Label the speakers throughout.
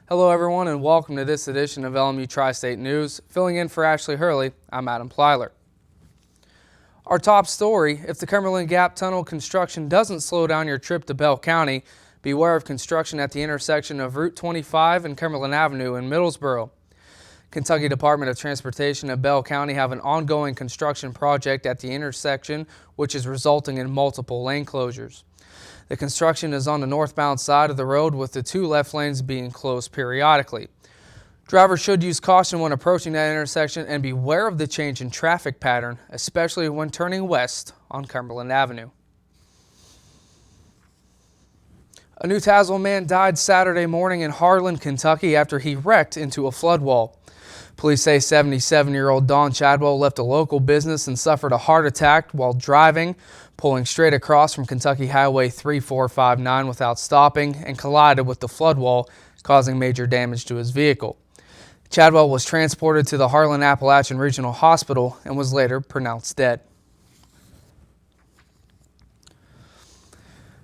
Speaker 1: Hello everyone and welcome to this edition of LMU Tri-State News. Filling in for Ashley Hurley, I'm Adam Plyler. Our top story, if the Cumberland Gap Tunnel construction doesn't slow down your trip to Bell County, beware of construction at the intersection of Route 25 and Cumberland Avenue in Middlesboro. Kentucky Department of Transportation and Bell County have an ongoing construction project at the intersection, which is resulting in multiple lane closures. The construction is on the northbound side of the road, with the two left lanes being closed periodically. Drivers should use caution when approaching that intersection and beware of the change in traffic pattern, especially when turning west on Cumberland Avenue. A New Tazewell man died Saturday morning in Harlan, Kentucky after he wrecked into a flood wall. Police say 77-year-old Don Chadwell left a local business and suffered a heart attack while driving, pulling straight across from Kentucky Highway 3459 without stopping, and collided with the flood wall, causing major damage to his vehicle. Chadwell was transported to the Harlan Appalachian Regional Hospital and was later pronounced dead.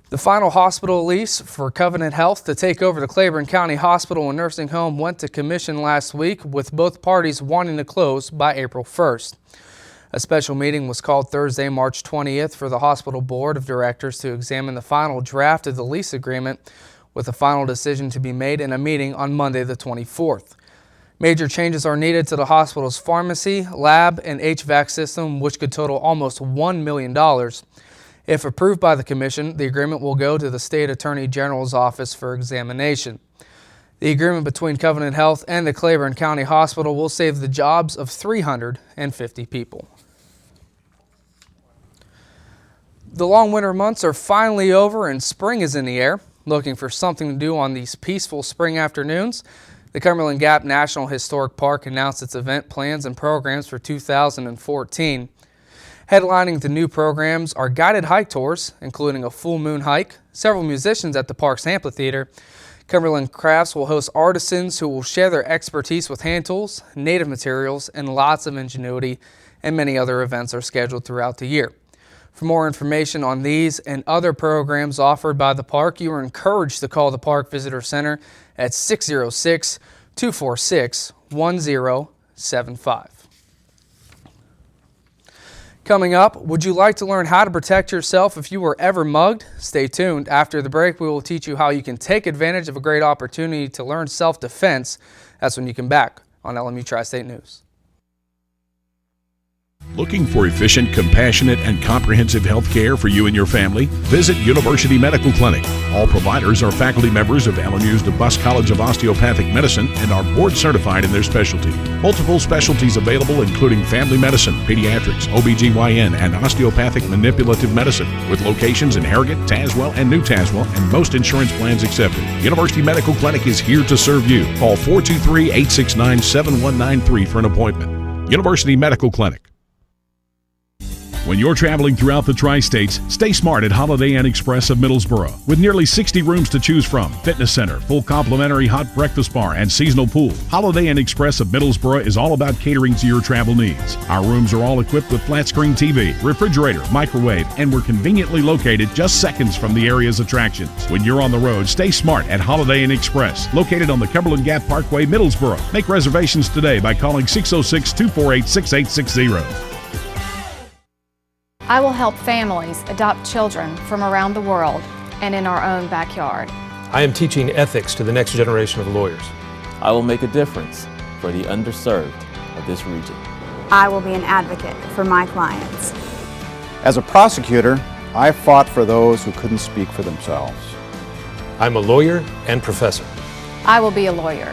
Speaker 1: The final hospital lease for Covenant Health to take over the Claiborne County Hospital and Nursing Home went to commission last week, with both parties wanting to close by April 1st. A special meeting was called Thursday, March 20th for the hospital board of directors to examine the final draft of the lease agreement, with a final decision to be made in a meeting on Monday the 24th. Major changes are needed to the hospital's pharmacy, lab, and HVAC system, which could total almost $1 million. If approved by the commission, the agreement will go to the State Attorney General's office for examination. The agreement between Covenant Health and the Claiborne County Hospital will save the jobs of 350 people. The long winter months are finally over and spring is in the air. Looking for something to do on these peaceful spring afternoons? The Cumberland Gap National Historic Park announced its event plans and programs for 2014. Headlining the new programs are guided hike tours, including a full moon hike, several musicians at the park's amphitheater. Cumberland Crafts will host artisans who will share their expertise with hand tools, native materials, and lots of ingenuity, and many other events are scheduled throughout the year. For more information on these and other programs offered by the park, you are encouraged to call the Park Visitor Center at 606-246-1075. Coming up, would you like to learn how to protect yourself if you were ever mugged? Stay tuned. After the break, we will teach you how you can take advantage of a great opportunity to learn self-defense. That's when you come back on LMU Tri-State News.
Speaker 2: Looking for efficient, compassionate, and comprehensive health care for you and your family? Visit University Medical Clinic. All providers are faculty members of LMU's DeBusk College of Osteopathic Medicine and are board certified in their specialty. Multiple specialties available, including family medicine, pediatrics, OBGYN, and osteopathic manipulative medicine, with locations in Harrogate, Tazewell, and New Tazewell, and most insurance plans accepted. University Medical Clinic is here to serve you. Call 423-869-7193 for an appointment. University Medical Clinic. When you're traveling throughout the Tri-States, stay smart at Holiday Inn Express of Middlesboro. With nearly 60 rooms to choose from, fitness center, full complimentary hot breakfast bar, and seasonal pool, Holiday Inn Express of Middlesboro is all about catering to your travel needs. Our rooms are all equipped with flat screen TV, refrigerator, microwave, and we're conveniently located just seconds from the area's attractions. When you're on the road, stay smart at Holiday Inn Express, located on the Cumberland Gap Parkway, Middlesboro. Make reservations today by calling 606-248-6860.
Speaker 3: I will help families adopt children from around the world and in our own backyard.
Speaker 4: I am teaching ethics to the next generation of lawyers.
Speaker 5: I will make a difference for the underserved of this region.
Speaker 6: I will be an advocate for my clients.
Speaker 7: As a prosecutor, I fought for those who couldn't speak for themselves.
Speaker 4: I'm a lawyer and professor.
Speaker 3: I will be a lawyer.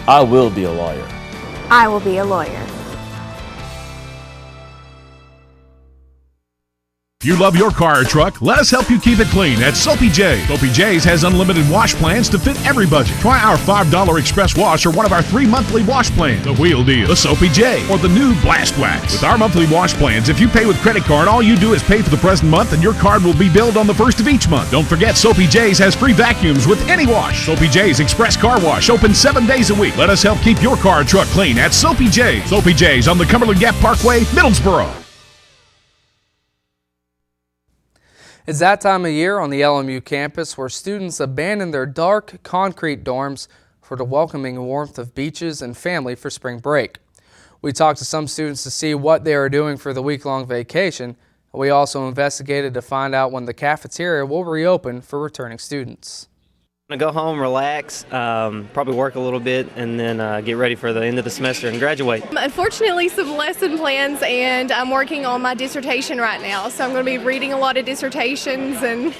Speaker 5: I will be a lawyer.
Speaker 6: I will be a lawyer.
Speaker 2: If you love your car or truck, let us help you keep it clean at Soapy J's. Soapy J's has unlimited wash plans to fit every budget. Try our $5 express wash or one of our 3 monthly wash plans. The Wheel Deal, the Soapy J, or the new Blast Wax. With our monthly wash plans, if you pay with credit card, all you do is pay for the present month and your card will be billed on the first of each month. Don't forget, Soapy J's has free vacuums with any wash. Soapy J's Express Car Wash, open 7 days a week. Let us help keep your car or truck clean at Soapy J's. Soapy J's on the Cumberland Gap Parkway, Middlesboro.
Speaker 1: It's that time of year on the LMU campus where students abandon their dark concrete dorms for the welcoming warmth of beaches and family for spring break. We talked to some students to see what they are doing for the week-long vacation. We also investigated to find out when the cafeteria will reopen for returning students.
Speaker 8: I'm going to go home, relax, probably work a little bit, and then get ready for the end of the semester and graduate.
Speaker 9: Unfortunately, some lesson plans, and I'm working on my dissertation right now, so I'm going to be reading a lot of dissertations and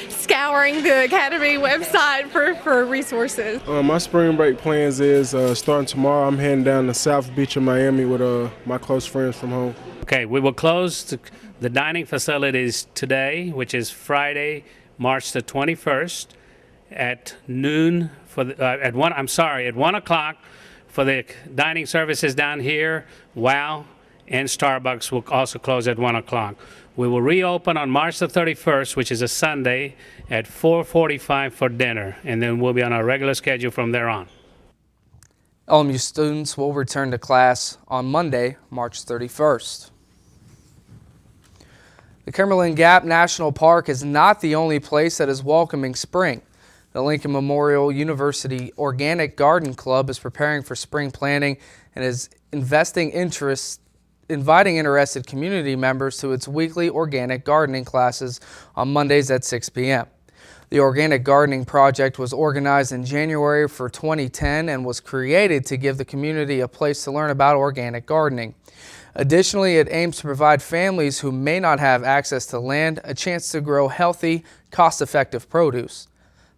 Speaker 9: scouring the Academy website for resources.
Speaker 10: My spring break plans is starting tomorrow. I'm heading down to South Beach in Miami with my close friends from home.
Speaker 11: Okay, we will close the dining facilities today, which is Friday, March the 21st. At noon at 1 o'clock for the dining services down here. Wow and Starbucks will also close at 1 o'clock. We will reopen on March the 31st, which is a Sunday, at 4:45 for dinner, and then we'll be on our regular schedule from there on.
Speaker 1: LMU students will return to class on Monday, March 31st. The Cumberland Gap National Park is not the only place that is welcoming spring. The Lincoln Memorial University Organic Garden Club is preparing for spring planting and is inviting interested community members to its weekly organic gardening classes on Mondays at 6 p.m. The Organic Gardening Project was organized in January for 2010 and was created to give the community a place to learn about organic gardening. Additionally, it aims to provide families who may not have access to land a chance to grow healthy, cost-effective produce.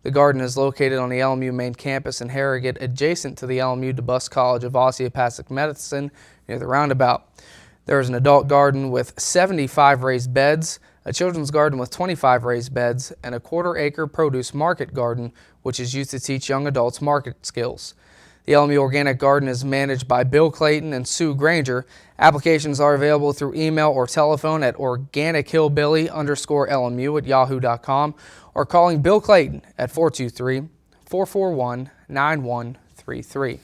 Speaker 1: The garden is located on the LMU main campus in Harrogate, adjacent to the LMU DeBusk College of Osteopathic Medicine near the roundabout. There is an adult garden with 75 raised beds, a children's garden with 25 raised beds, and a quarter-acre produce market garden, which is used to teach young adults market skills. The LMU Organic Garden is managed by Bill Clayton and Sue Granger. Applications are available through email or telephone at organichillbilly_LMU@yahoo.com or calling Bill Clayton at 423-441-9133.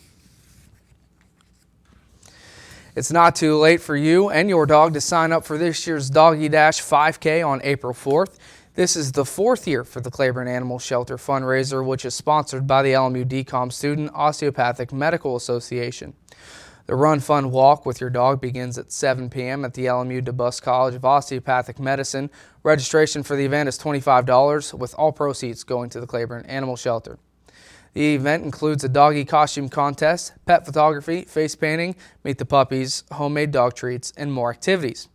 Speaker 1: It's not too late for you and your dog to sign up for this year's Doggy Dash 5K on April 4th. This is the 4th year for the Claiborne Animal Shelter fundraiser, which is sponsored by the LMU DCOM Student Osteopathic Medical Association. The Run Fun Walk with your dog begins at 7 p.m. at the LMU DeBusk College of Osteopathic Medicine. Registration for the event is $25, with all proceeds going to the Claiborne Animal Shelter. The event includes a doggy costume contest, pet photography, face painting, meet the puppies, homemade dog treats, and more activities.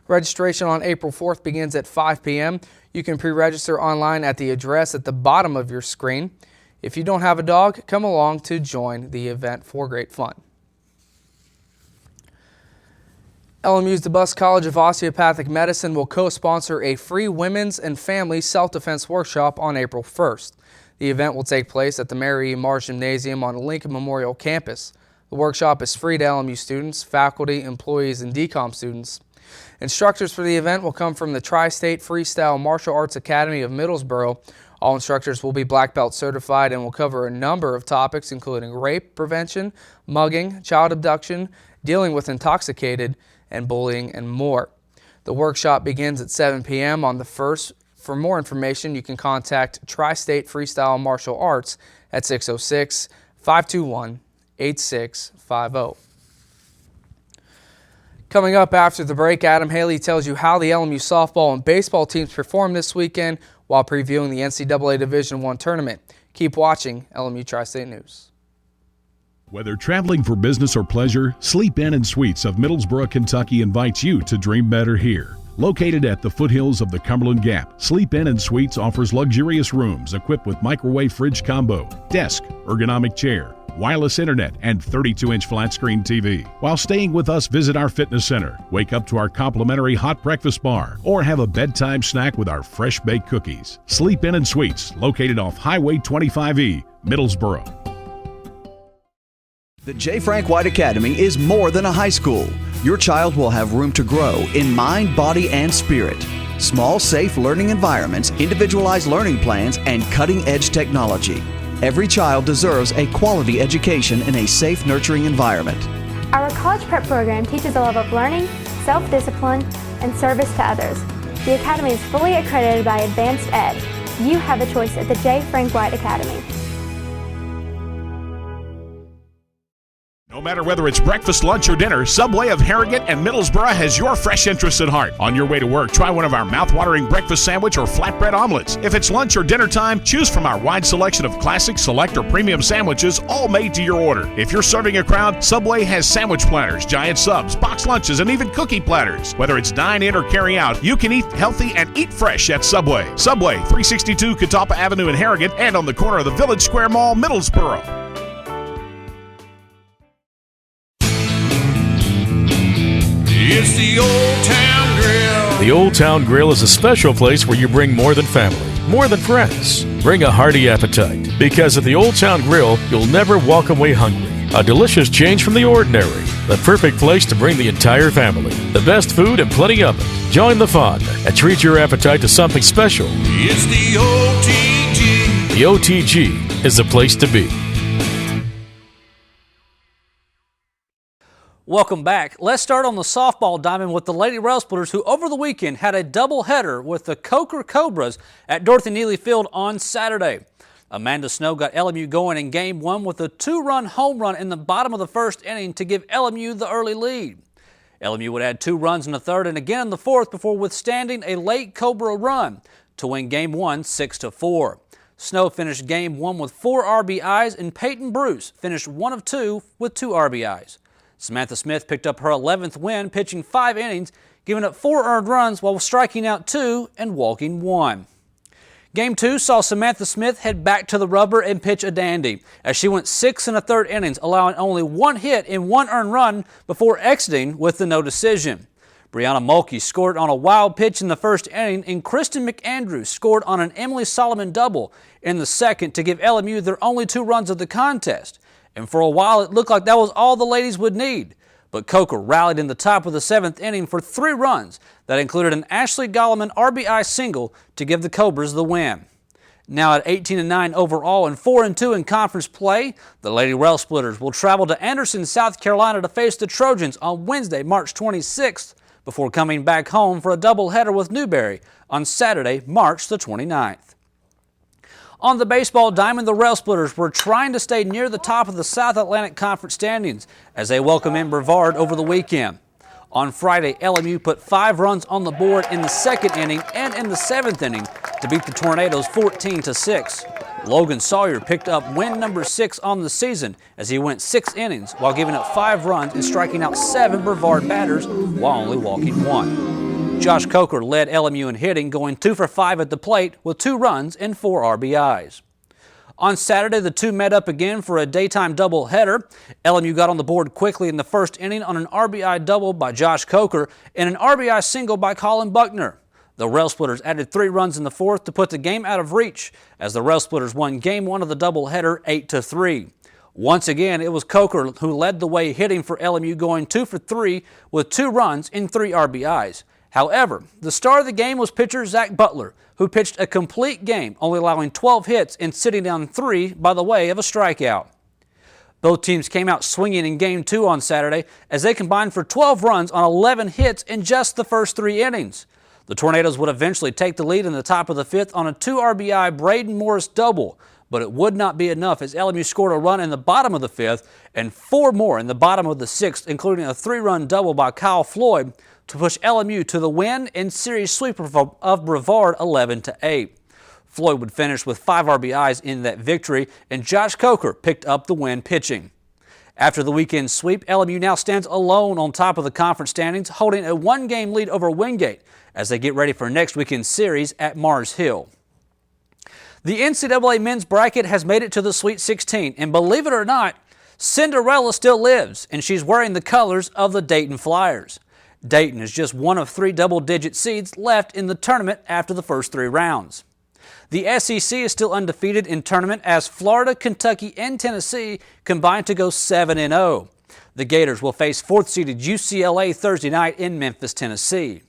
Speaker 1: Registration on April 4th begins at 5 p.m. You can pre-register online at the address at the bottom of your screen. If you don't have a dog, come along to join the event for great fun. LMU's DeBusk College of Osteopathic Medicine will co-sponsor a free women's and family self-defense workshop on April 1st. The event will take place at the Mary E. Marsh Gymnasium on Lincoln Memorial Campus. The workshop is free to LMU students, faculty, employees, and DCOM students. Instructors for the event will come from the Tri-State Freestyle Martial Arts Academy of Middlesboro. All instructors will be black belt certified and will cover a number of topics including rape prevention, mugging, child abduction, dealing with intoxicated, and bullying, and more. The workshop begins at 7 p.m. on the 1st. For more information, you can contact Tri-State Freestyle Martial Arts at 606-521-8650. Coming up after the break, Adam Haley tells you how the LMU softball and baseball teams performed this weekend while previewing the NCAA Division I tournament. Keep watching LMU Tri-State News.
Speaker 2: Whether traveling for business or pleasure, Sleep Inn and Suites of Middlesboro, Kentucky invites you to dream better here. Located at the foothills of the Cumberland Gap, Sleep Inn and Suites offers luxurious rooms equipped with microwave fridge combo, desk, ergonomic chair, wireless internet, and 32-inch flat-screen TV. While staying with us, visit our fitness center, wake up to our complimentary hot breakfast bar, or have a bedtime snack with our fresh-baked cookies. Sleep Inn and Suites, located off Highway 25E, Middlesboro.
Speaker 12: The J. Frank White Academy is more than a high school. Your child will have room to grow in mind, body, and spirit. Small, safe learning environments, individualized learning plans, and cutting-edge technology. Every child deserves a quality education in a safe, nurturing environment.
Speaker 13: Our college prep program teaches a love of learning, self-discipline, and service to others. The Academy is fully accredited by Advanced Ed. You have a choice at the J. Frank White Academy.
Speaker 2: matter whether it's breakfast, lunch, or dinner, Subway of Harrogate and Middlesboro has your fresh interests at heart. On your way to work, try one of our mouth-watering breakfast sandwich or flatbread omelets. If it's lunch or dinner time, choose from our wide selection of classic, select, or premium sandwiches, all made to your order. If you're serving a crowd, Subway has sandwich platters, giant subs, box lunches, and even cookie platters. Whether it's dine in or carry out, you can eat healthy and eat fresh at Subway. Subway, 362 Catawba Avenue in Harrogate and on the corner of the Village Square Mall, Middlesboro.
Speaker 14: It's the Old Town Grill.
Speaker 15: The Old Town Grill is a special place where you bring more than family, more than friends. Bring a hearty appetite, because at the Old Town Grill, you'll never walk away hungry. A delicious change from the ordinary. The perfect place to bring the entire family. The best food and plenty of it. Join the fun and treat your appetite to something special.
Speaker 14: It's the OTG.
Speaker 15: The OTG is the place to be.
Speaker 16: Welcome back. Let's start on the softball diamond with the Lady Rail Splitters, who over the weekend had a doubleheader with the Coker Cobras at Dorothy Neely Field on Saturday. Amanda Snow got LMU going in Game 1 with a 2-run home run in the bottom of the first inning to give LMU the early lead. LMU would add 2 runs in the third and again in the fourth before withstanding a late Cobra run to win Game 1 6-4. Snow finished Game 1 with 4 RBIs, and Peyton Bruce finished 1 of 2 with 2 RBIs. Samantha Smith picked up her 11th win, pitching 5 innings, giving up 4 earned runs while striking out 2 and walking 1. Game 2 saw Samantha Smith head back to the rubber and pitch a dandy, as she went 6 1/3 innings, allowing only 1 hit and 1 earned run before exiting with the no decision. Brianna Mulkey scored on a wild pitch in the first inning, and Kristen McAndrews scored on an Emily Solomon double in the second to give LMU their only 2 runs of the contest. And for a while, it looked like that was all the ladies would need. But Coker rallied in the top of the 7th inning for 3 runs that included an Ashley Golleman RBI single to give the Cobras the win. Now at 18-9 overall and 4-2 in conference play, the Lady Rail Splitters will travel to Anderson, South Carolina to face the Trojans on Wednesday, March 26th, before coming back home for a doubleheader with Newberry on Saturday, March the 29th. On the baseball diamond, the Rail Splitters were trying to stay near the top of the South Atlantic Conference standings as they welcome in Brevard over the weekend. On Friday, LMU put 5 runs on the board in the 2nd inning and in the 7th inning to beat the Tornadoes 14-6. Logan Sawyer picked up win number 6 on the season as he went 6 innings while giving up 5 runs and striking out 7 Brevard batters while only walking 1. Josh Coker led LMU in hitting, going 2 for 5 at the plate with 2 runs and 4 RBIs. On Saturday, the two met up again for a daytime doubleheader. LMU got on the board quickly in the first inning on an RBI double by Josh Coker and an RBI single by Colin Buckner. The Rail Splitters added 3 runs in the fourth to put the game out of reach as the Rail Splitters won Game 1 of the doubleheader 8-3. Once again, it was Coker who led the way hitting for LMU, going 2 for 3 with 2 runs and 3 RBIs. However, the star of the game was pitcher Zach Butler, who pitched a complete game, only allowing 12 hits and sitting down 3 by the way of a strikeout. Both teams came out swinging in Game 2 on Saturday as they combined for 12 runs on 11 hits in just the first 3 innings. The Tornadoes would eventually take the lead in the top of the 5th on a 2 RBI Braden Morris double, but it would not be enough as LMU scored a run in the bottom of the 5th and 4 more in the bottom of the 6th, including a 3-run double by Kyle Floyd, to push LMU to the win and series sweep of Brevard 11-8. Floyd would finish with 5 RBIs in that victory, and Josh Coker picked up the win pitching. After the weekend sweep, LMU now stands alone on top of the conference standings, holding a 1-game lead over Wingate as they get ready for next weekend's series at Mars Hill. The NCAA men's bracket has made it to the Sweet 16, and believe it or not, Cinderella still lives, and she's wearing the colors of the Dayton Flyers. Dayton is just one of 3 double-digit seeds left in the tournament after the first 3 rounds. The SEC is still undefeated in tournament as Florida, Kentucky, and Tennessee combine to go 7-0. The Gators will face 4th-seeded UCLA Thursday night in Memphis, Tennessee.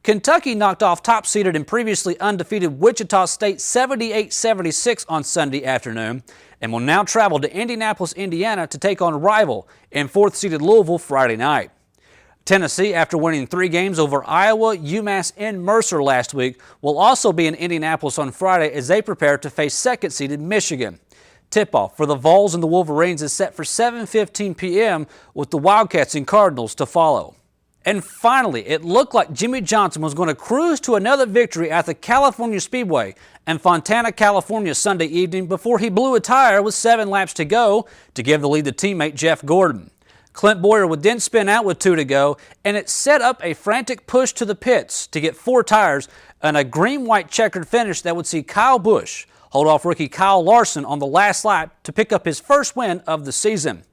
Speaker 16: Kentucky knocked off top-seeded and previously undefeated Wichita State 78-76 on Sunday afternoon and will now travel to Indianapolis, Indiana to take on rival in 4th-seeded Louisville Friday night. Tennessee, after winning 3 games over Iowa, UMass, and Mercer last week, will also be in Indianapolis on Friday as they prepare to face 2nd-seeded Michigan. Tip-off for the Vols and the Wolverines is set for 7:15 p.m. with the Wildcats and Cardinals to follow. And finally, it looked like Jimmy Johnson was going to cruise to another victory at the California Speedway in Fontana, California Sunday evening before he blew a tire with 7 laps to go to give the lead to teammate Jeff Gordon. Clint Boyer would then spin out with 2 to go, and it set up a frantic push to the pits to get 4 tires and a green-white checkered finish that would see Kyle Busch hold off rookie Kyle Larson on the last lap to pick up his first win of the season.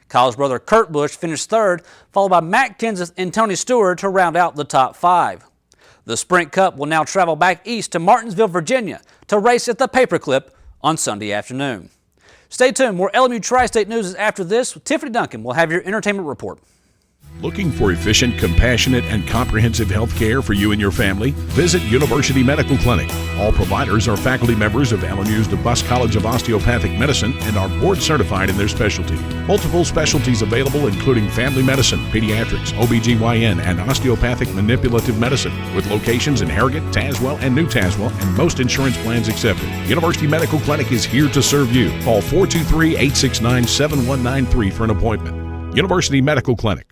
Speaker 16: Kyle's brother Kurt Busch finished 3rd, followed by Matt Kenseth and Tony Stewart to round out the top 5. The Sprint Cup will now travel back east to Martinsville, Virginia to race at the Paperclip on Sunday afternoon. Stay tuned. More LMU Tri-State news is after this. Tiffany Duncan will have your entertainment report.
Speaker 2: Looking for efficient, compassionate, and comprehensive health care for you and your family? Visit University Medical Clinic. All providers are faculty members of LMU's DeBusk College of Osteopathic Medicine and are board certified in their specialty. Multiple specialties available including family medicine, pediatrics, OBGYN, and osteopathic manipulative medicine, with locations in Harrogate, Tazewell, and New Tazewell, and most insurance plans accepted. University Medical Clinic is here to serve you. Call 423-869-7193 for an appointment. University Medical Clinic.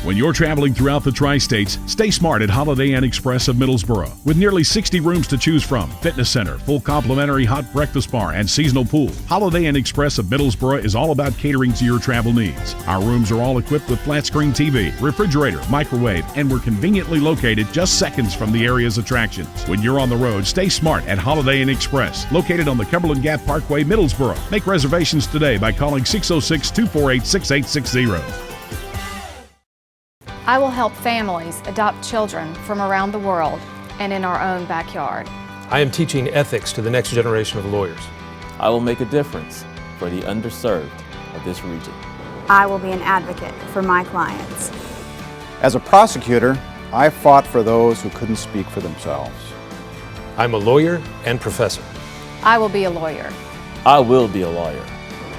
Speaker 2: When you're traveling throughout the Tri-States, stay smart at Holiday Inn Express of Middlesboro. With nearly 60 rooms to choose from, fitness center, full complimentary hot breakfast bar, and seasonal pool, Holiday Inn Express of Middlesboro is all about catering to your travel needs. Our rooms are all equipped with flat screen TV, refrigerator, microwave, and we're conveniently located just seconds from the area's attractions. When you're on the road, stay smart at Holiday Inn Express, located on the Cumberland Gap Parkway, Middlesboro. Make reservations today by calling 606-248-6860.
Speaker 3: I will help families adopt children from around the world and in our own backyard.
Speaker 4: I am teaching ethics to the next generation of lawyers.
Speaker 5: I will make a difference for the underserved of this region.
Speaker 6: I will be an advocate for my clients.
Speaker 7: As a prosecutor, I fought for those who couldn't speak for themselves.
Speaker 4: I'm a lawyer and professor.
Speaker 3: I will be a lawyer.
Speaker 5: I will be a lawyer.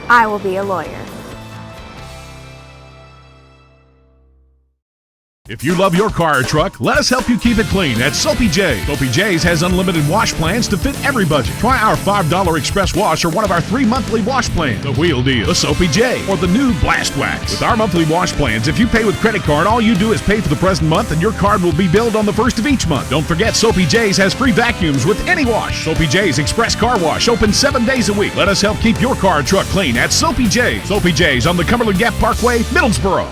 Speaker 6: I will be a lawyer.
Speaker 2: If you love your car or truck, let us help you keep it clean at Soapy J. Soapy J's has unlimited wash plans to fit every budget. Try our $5 express wash or one of our 3 monthly wash plans. The Wheel Deal, the Soapy J, or the new Blast Wax. With our monthly wash plans, if you pay with credit card, all you do is pay for the present month and your card will be billed on the 1st of each month. Don't forget, Soapy J's has free vacuums with any wash. Soapy J's Express Car Wash, open 7 days a week. Let us help keep your car or truck clean at Soapy J. Soapy J's on the Cumberland Gap Parkway, Middlesboro.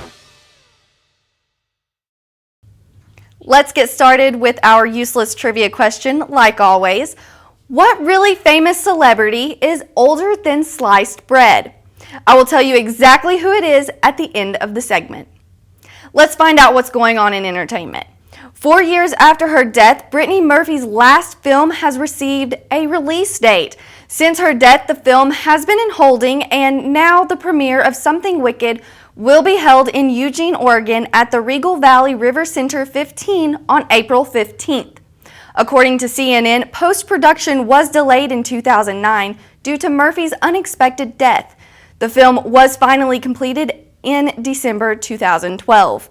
Speaker 17: Let's get started with our useless trivia question, like always. What really famous celebrity is older than sliced bread? I will tell you exactly who it is at the end of the segment. Let's find out what's going on in entertainment. 4 years after her death, Brittany Murphy's last film has received a release date. Since her death, the film has been in holding, and now the premiere of Something Wicked will be held in Eugene, Oregon at the Regal Valley River Center 15 on April 15th. According to CNN, post-production was delayed in 2009 due to Murphy's unexpected death. The film was finally completed in December 2012.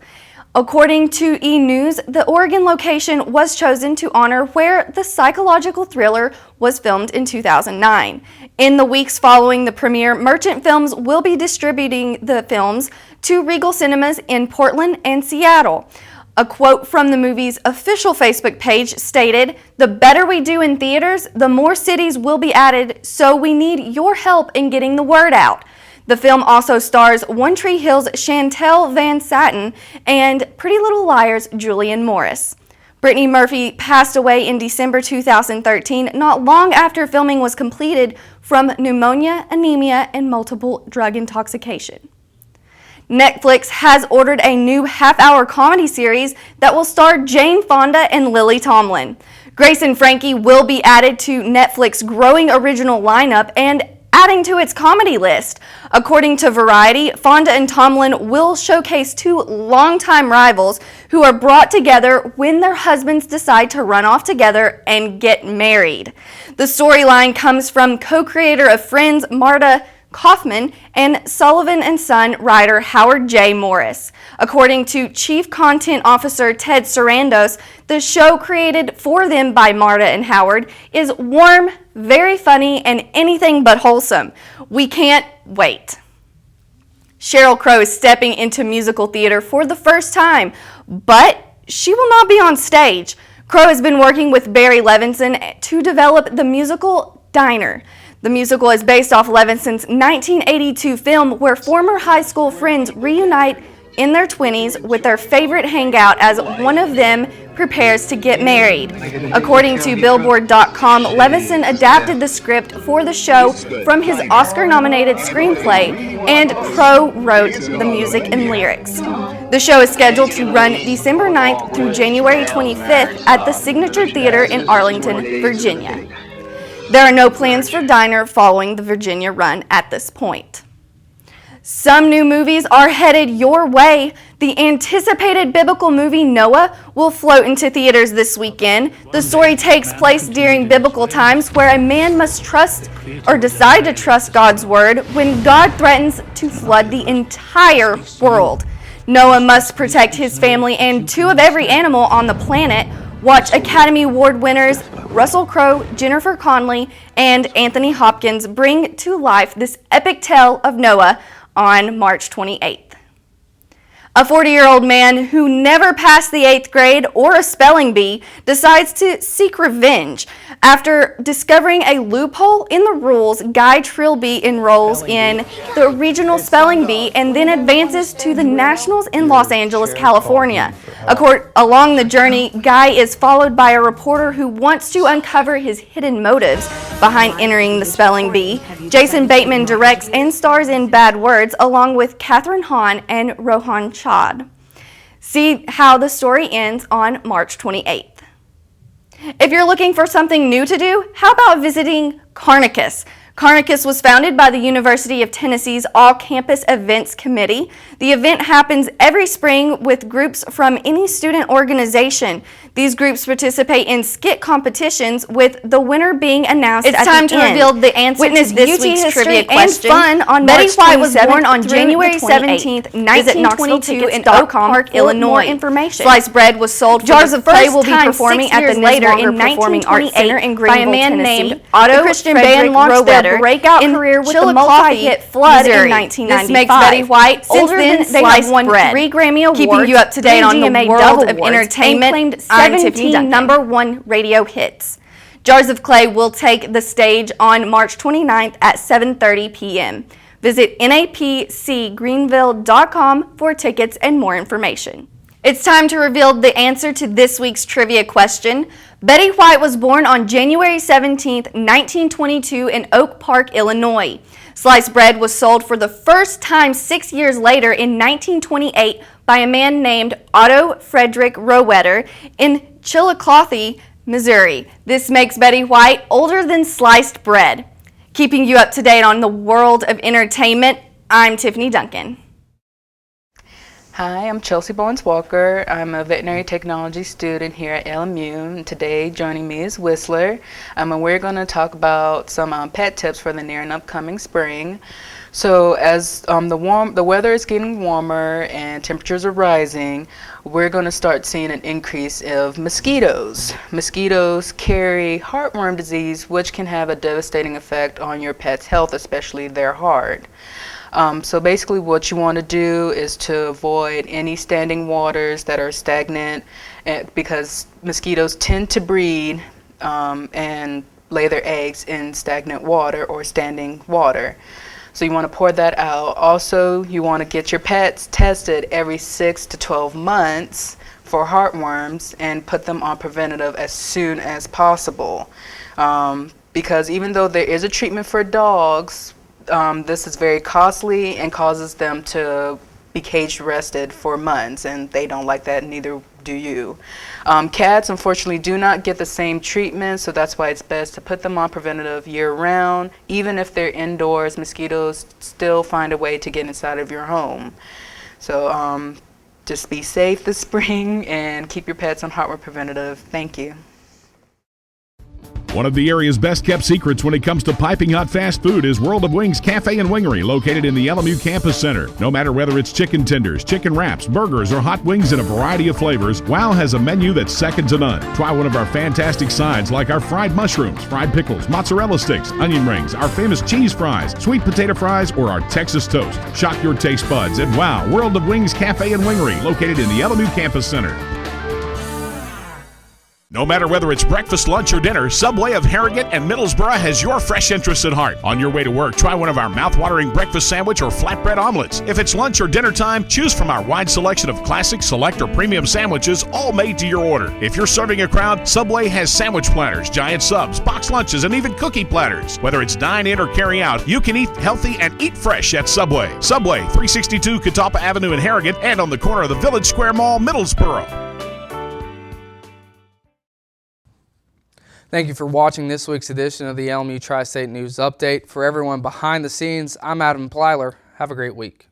Speaker 17: According to E! News, the Oregon location was chosen to honor where the psychological thriller was filmed in 2009. In the weeks following the premiere, Merchant Films will be distributing the films to Regal Cinemas in Portland and Seattle. A quote from the movie's official Facebook page stated, "The better we do in theaters, the more cities will be added, so we need your help in getting the word out." The film also stars One Tree Hill's Chantel Van Satten and Pretty Little Liars' Julianne Morris. Brittany Murphy passed away in December 2013, not long after filming was completed from pneumonia, anemia, and multiple drug intoxication. Netflix has ordered a new half-hour comedy series that will star Jane Fonda and Lily Tomlin. Grace and Frankie will be added to Netflix's growing original lineup and adding to its comedy list. According to Variety, Fonda and Tomlin will showcase 2 longtime rivals who are brought together when their husbands decide to run off together and get married. The storyline comes from co-creator of Friends, Marta Kaufman and Sullivan and Son writer Howard J. Morris. According to Chief Content Officer Ted Sarandos, the show created for them by Marta and Howard is warm, very funny, and anything but wholesome. We can't wait. Sheryl Crow is stepping into musical theater for the first time, but she will not be on stage. Crow has been working with Barry Levinson to develop the musical Diner. The musical is based off Levinson's 1982 film where former high school friends reunite in their 20s with their favorite hangout as one of them prepares to get married. According to Billboard.com, Levinson adapted the script for the show from his Oscar-nominated screenplay, and Crow wrote the music and lyrics. The show is scheduled to run December 9th through January 25th at the Signature Theater in Arlington, Virginia. There are no plans for Diner following the Virginia run at this point. Some new movies are headed your way. The anticipated biblical movie Noah will float into theaters this weekend. The story takes place during biblical times where a man must trust or decide to trust God's word when God threatens to flood the entire world. Noah must protect his family and two of every animal on the planet. Watch Academy Award winners Russell Crowe, Jennifer Connelly, and Anthony Hopkins bring to life this epic tale of Noah on March 28th. A 40-year-old man who never passed the 8th grade or a spelling bee decides to seek revenge. After discovering a loophole in the rules, Guy Trilby enrolls in the regional spelling bee and then advances to the nationals in Los Angeles, California. Along the journey, Guy is followed by a reporter who wants to uncover his hidden motives behind entering the spelling bee. Jason Bateman directs and stars in Bad Words along with Katherine Hahn and Rohan Chad. See how the story ends on March 28th. If you're looking for something new to do, how about visiting Carnicus? Carnicus was founded by the University of Tennessee's All-Campus Events Committee. The event happens every spring with groups from any student organization. These groups participate in skit competitions, with the winner being announced at the end. It's time to reveal the answer to this week's trivia question. And fun on Betty White was born on January 17th, 1922 in Oak Park, Illinois. More information. Sliced bread was sold. Jars of Clay will be performing at the later in Performing Arts Center in Greenville, Tennessee. Named Otto the Christian band launched their breakout career with the multi-hit Flood in 1995. This makes Betty White older than sliced bread. They have won 3 Grammy Awards, keeping you up to date on the world of entertainment, and claimed 17 #1 radio hits. Jars of Clay will take the stage on March 29th at 7:30 p.m. Visit napcgreenville.com for tickets and more information. It's time to reveal the answer to this week's trivia question. Betty White was born on January 17th, 1922 in Oak Park, Illinois. Sliced bread was sold for the first time 6 years later in 1928 by a man named Otto Frederick Rowetter in Chillicothe, Missouri. This makes Betty White older than sliced bread. Keeping you up to date on the world of entertainment, I'm Tiffany Duncan.
Speaker 18: Hi, I'm Chelsea Bowens-Walker. I'm a veterinary technology student here at LMU, and today joining me is Whistler. And we're going to talk about some pet tips for the near and upcoming spring. So as the weather is getting warmer and temperatures are rising, we're going to start seeing an increase of mosquitoes. Mosquitoes carry heartworm disease, which can have a devastating effect on your pet's health, especially their heart. So basically what you want to do is to avoid any standing waters that are stagnant, because mosquitoes tend to breed and lay their eggs in stagnant water or standing water. So you want to pour that out. Also, you want to get your pets tested every 6 to 12 months for heartworms and put them on preventative as soon as possible. Because even though there is a treatment for dogs, this is very costly and causes them to be cage arrested for months, and they don't like that, neither do you. Cats unfortunately do not get the same treatment, so that's why it's best to put them on preventative year-round. Even if they're indoors, mosquitoes still find a way to get inside of your home. So just be safe this spring and keep your pets on heartworm preventative. Thank you.
Speaker 2: One of the area's best kept secrets when it comes to piping hot fast food is World of Wings Cafe and Wingery, located in the LMU Campus Center. No matter whether it's chicken tenders, chicken wraps, burgers, or hot wings in a variety of flavors, WOW has a menu that's second to none. Try one of our fantastic sides like our fried mushrooms, fried pickles, mozzarella sticks, onion rings, our famous cheese fries, sweet potato fries, or our Texas toast. Shock your taste buds at WOW World of Wings Cafe and Wingery, located in the LMU Campus Center. No matter whether it's breakfast, lunch, or dinner, Subway of Harrogate and Middlesboro has your fresh interests at heart. On your way to work, try one of our mouth-watering breakfast sandwich or flatbread omelets. If it's lunch or dinner time, choose from our wide selection of classic, select, or premium sandwiches, all made to your order. If you're serving a crowd, Subway has sandwich platters, giant subs, box lunches, and even cookie platters. Whether it's dine in or carry out, you can eat healthy and eat fresh at Subway. Subway, 362 Catawba Avenue in Harrogate and on the corner of the Village Square Mall, Middlesboro.
Speaker 1: Thank you for watching this week's edition of the LMU Tri-State News Update. For everyone behind the scenes, I'm Adam Plyler. Have a great week.